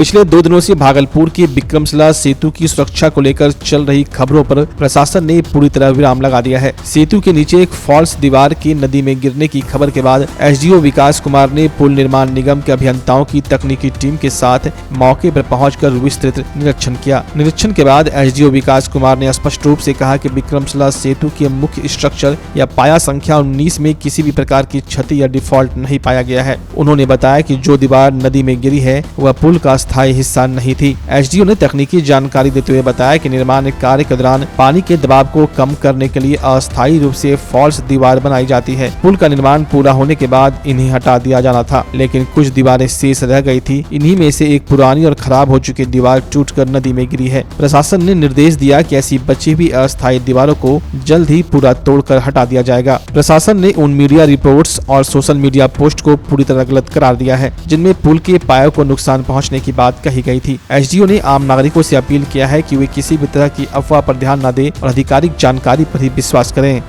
पिछले 2 दिनों से भागलपुर के विक्रमशिला सेतु की सुरक्षा को लेकर चल रही खबरों पर प्रशासन ने पूरी तरह विराम लगा दिया है। सेतु के नीचे एक फॉल्स दीवार के नदी में गिरने की खबर के बाद एसडीओ विकास कुमार ने पुल निर्माण निगम के अभियंताओं की तकनीकी टीम के साथ मौके पर पहुंचकर विस्तृत निरीक्षण किया। निरीक्षण के बाद एसडीओ विकास कुमार ने स्पष्ट रूप से कहा कि विक्रमशिला सेतु के मुख्य स्ट्रक्चर या पाया संख्या 19 में किसी भी प्रकार की क्षति या डिफॉल्ट नहीं पाया गया है। उन्होंने बताया कि जो दीवार नदी में गिरी है वह पुल का स्थायी हिस्सा नहीं थी। एसडीओ ने तकनीकी जानकारी देते हुए बताया कि निर्माण कार्य के दौरान पानी के दबाव को कम करने के लिए अस्थायी रूप से फॉल्स दीवार बनाई जाती है। पुल का निर्माण पूरा होने के बाद इन्हें हटा दिया जाना था, लेकिन कुछ दीवारें शेष रह गई थी। इन्हीं में से एक पुरानी और खराब हो चुकी दीवार टूटकर नदी में गिरी है। प्रशासन ने निर्देश दिया कि ऐसी बची हुई अस्थायी दीवारों को जल्द ही पूरा तोड़कर हटा दिया जाएगा। प्रशासन ने उन मीडिया रिपोर्ट्स और सोशल मीडिया पोस्ट को पूरी तरह गलत करार दिया है जिनमें पुल के पायों को नुकसान पहुंचने की बात कही गई थी। एसडीओ ने आम नागरिकों से अपील किया है कि वे किसी भी तरह की अफवाह पर ध्यान न दें और आधिकारिक जानकारी पर ही विश्वास करें।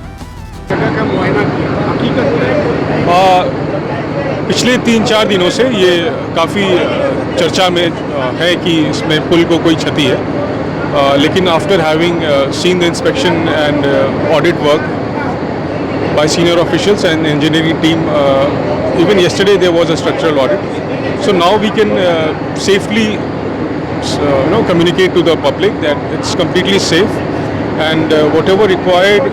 पिछले 3-4 दिनों से ये काफ़ी चर्चा में है कि इसमें पुल को कोई क्षति है, लेकिन after having seen the inspection and audit work by senior officials and engineering team, even yesterday there was a structural audit, so now we can safely communicate to the public that it's completely safe, and whatever required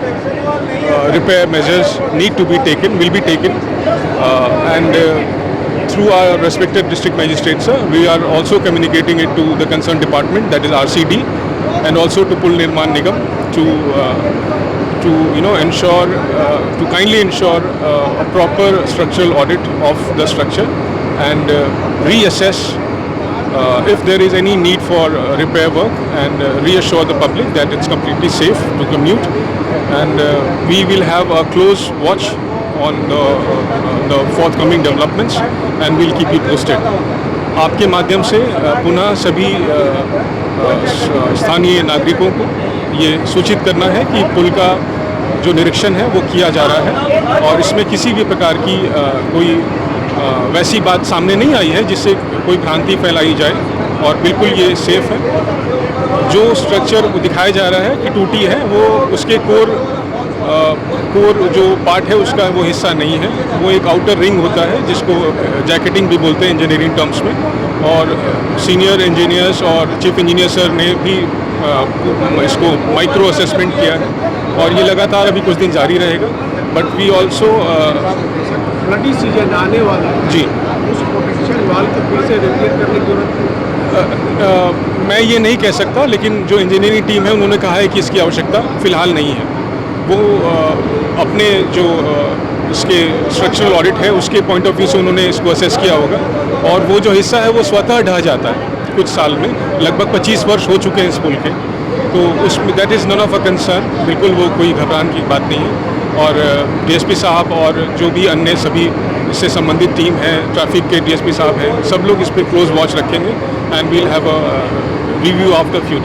repair measures need to be taken will be taken, and through our respective district magistrates we are also communicating it to the concerned department, that is RCD, and also to Pul Nirman Nigam to ensure to kindly ensure a proper structural audit of the structure and reassess if there is any need for repair work, and reassure the public that it's completely safe to commute, and we will have a close watch on the forthcoming developments and we'll keep you posted. आपके माध्यम से पुनः सभी स्थानीय नागरिकों को ये सूचित करना है कि पुल का जो निरीक्षण है वो किया जा रहा है और इसमें किसी भी प्रकार की कोई वैसी बात सामने नहीं आई है जिससे कोई भ्रांति फैलाई जाए और बिल्कुल ये सेफ है। जो स्ट्रक्चर दिखाया जा रहा है कि टूटी है वो उसके कोर जो पार्ट है उसका वो हिस्सा नहीं है, वो एक आउटर रिंग होता है जिसको जैकेटिंग भी बोलते हैं इंजीनियरिंग टर्म्स में, और सीनियर इंजीनियर्स और चीफ इंजीनियर सर ने भी इसको माइक्रो असेसमेंट किया है और ये लगातार अभी कुछ दिन जारी रहेगा। बट वी ऑल्सो फ्लडी सीजन आने वाला है जी, उस प्रोटेक्शन वाल को फिर से रिपेयर करने की जरूरत मैं ये नहीं कह सकता, लेकिन जो इंजीनियरिंग टीम है उन्होंने कहा है कि इसकी आवश्यकता फ़िलहाल नहीं है। वो अपने जो इसके स्ट्रक्चरल ऑडिट है उसके पॉइंट ऑफ व्यू से उन्होंने इसको असेस किया होगा और वो जो हिस्सा है वो स्वतः ढह जाता है कुछ साल में। लगभग 25 वर्ष हो चुके हैं इस पुल के, तो उसमें that is none of a concern, बिल्कुल वो कोई घबराने की बात नहीं है। और डीएसपी साहब और जो भी अन्य सभी इससे संबंधित टीम है, ट्रैफिक के डीएसपी साहब हैं, सब लोग इस पर क्लोज वॉच रखेंगे and we'll have a review of the future.